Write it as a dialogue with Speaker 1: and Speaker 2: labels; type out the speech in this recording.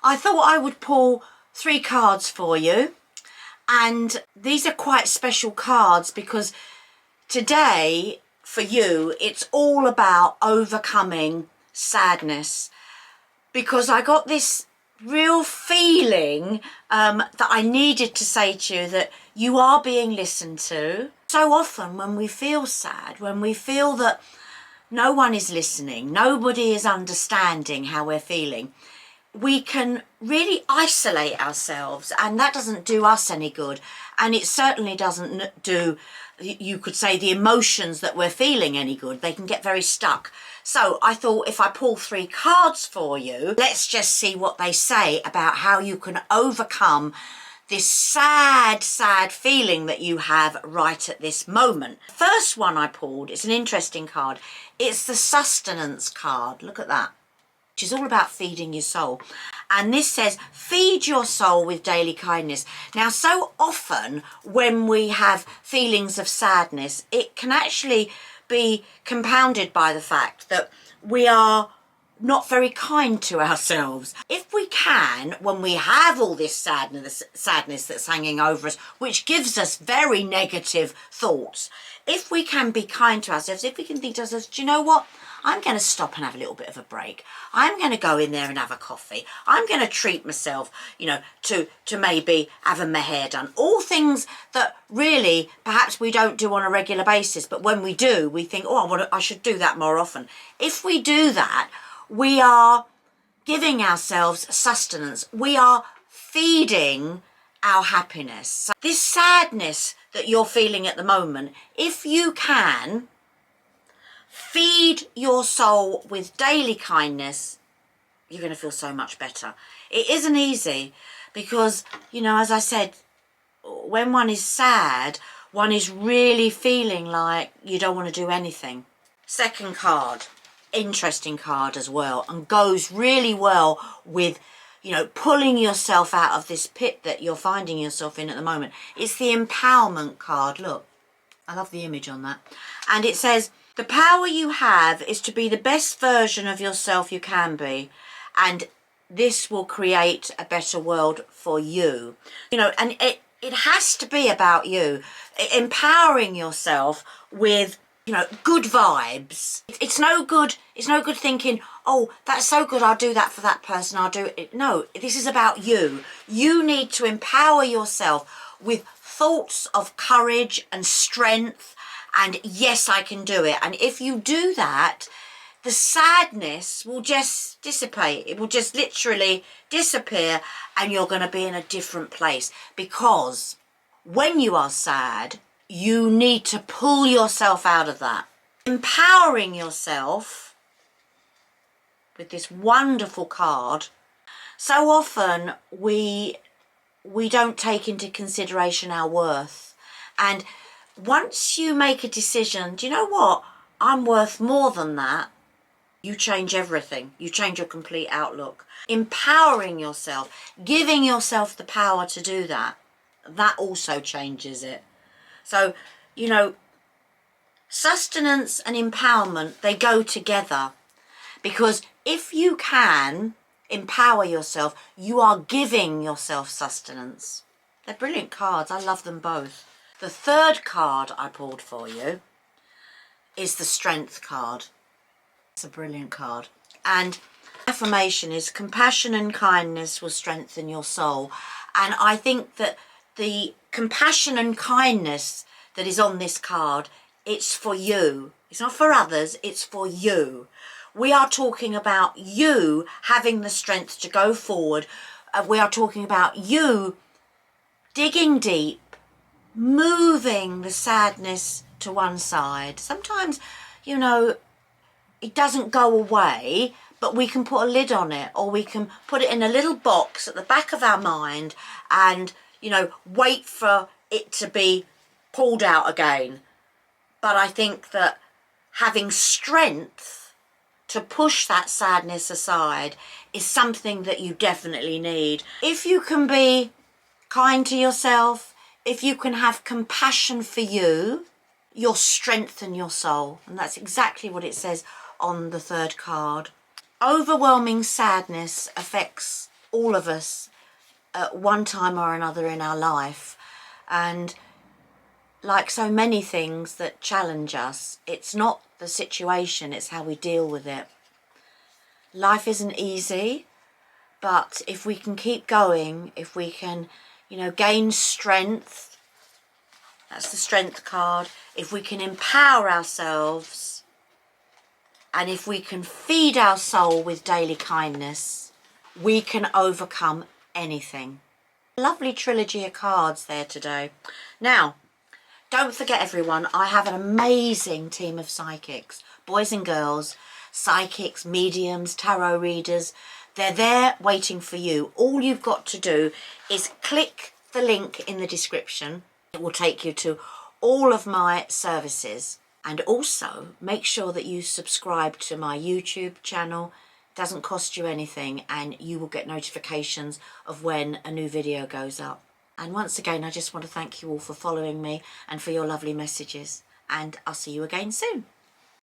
Speaker 1: I thought I would pull 3 cards for you, and these are quite special cards because today for you it's all about overcoming sadness, because I got this real feeling that I needed to say to you that you are being listened to. So often when we feel sad, when we feel that no one is listening, nobody is understanding how we're feeling, we can really isolate ourselves, and that doesn't do us any good, and it certainly doesn't do, you could say, the emotions that we're feeling any good. They can get very stuck. So I thought if I pull 3 cards for you, let's just see what they say about how you can overcome this sad feeling that you have right at this moment. First one I pulled is an interesting card. It's the sustenance card. Look at that, which is all about feeding your soul. And this says, feed your soul with daily kindness. Now, so often when we have feelings of sadness, it can actually be compounded by the fact that we are not very kind to ourselves. If we can, when we have all this sadness that's hanging over us, which gives us very negative thoughts, if we can be kind to ourselves, if we can think to ourselves, do you know what? I'm going to stop and have a little bit of a break. I'm going to go in there and have a coffee. I'm going to treat myself, you know, to maybe having my hair done. All things that really perhaps we don't do on a regular basis, but when we do, we think, oh, I should do that more often. If we do that, we are giving ourselves sustenance. We are feeding our happiness. So this sadness that you're feeling at the moment, if you can feed your soul with daily kindness, you're going to feel so much better. It isn't easy because, you know, as I said, when one is sad, one is really feeling like you don't want to do anything. Second card, interesting card as well, and goes really well with, you know, pulling yourself out of this pit that you're finding yourself in at the moment. It's the empowerment card. Look, I love the image on that. And it says, the power you have is to be the best version of yourself you can be, and this will create a better world for you. You know, and it has to be about you, empowering yourself with, you know, good vibes. It's no good thinking, oh, that's so good, I'll do that for that person, I'll do it. No, this is about you. You need to empower yourself with thoughts of courage and strength, and yes, I can do it. And if you do that, the sadness will just dissipate. It will just literally disappear, and you're going to be in a different place. Because when you are sad, you need to pull yourself out of that. Empowering yourself with this wonderful card. So often we don't take into consideration our worth. And once you make a decision, do you know what? I'm worth more than that. You change everything. You change your complete outlook. Empowering yourself, giving yourself the power to do that, that also changes it. So, you know, sustenance and empowerment, they go together, because if you can empower yourself, you are giving yourself sustenance. They're brilliant cards. I love them both. The third card I pulled for you is the Strength card. It's a brilliant card. And affirmation is, compassion and kindness will strengthen your soul. And I think that the compassion and kindness that is on this card, it's for you. It's not for others, it's for you. We are talking about you having the strength to go forward. We are talking about you digging deep, moving the sadness to one side. Sometimes, you know, it doesn't go away, but we can put a lid on it, or we can put it in a little box at the back of our mind and, you know, wait for it to be pulled out again. But I think that having strength to push that sadness aside is something that you definitely need. If you can be kind to yourself, if you can have compassion for you, you'll strengthen your soul. And that's exactly what it says on the third card. Overwhelming sadness affects all of us at one time or another in our life. And like so many things that challenge us, it's not the situation, it's how we deal with it. Life isn't easy, but if we can keep going, if we can, you know, gain strength, that's the strength card, if we can empower ourselves, and if we can feed our soul with daily kindness, we can overcome anything. Lovely trilogy of cards there today. Now, don't forget everyone, I have an amazing team of psychics, boys and girls, psychics, mediums, tarot readers. They're there waiting for you. All you've got to do is click the link in the description. It will take you to all of my services. And also make sure that you subscribe to my YouTube channel. It doesn't cost you anything, and you will get notifications of when a new video goes up. And once again, I just want to thank you all for following me and for your lovely messages. And I'll see you again soon.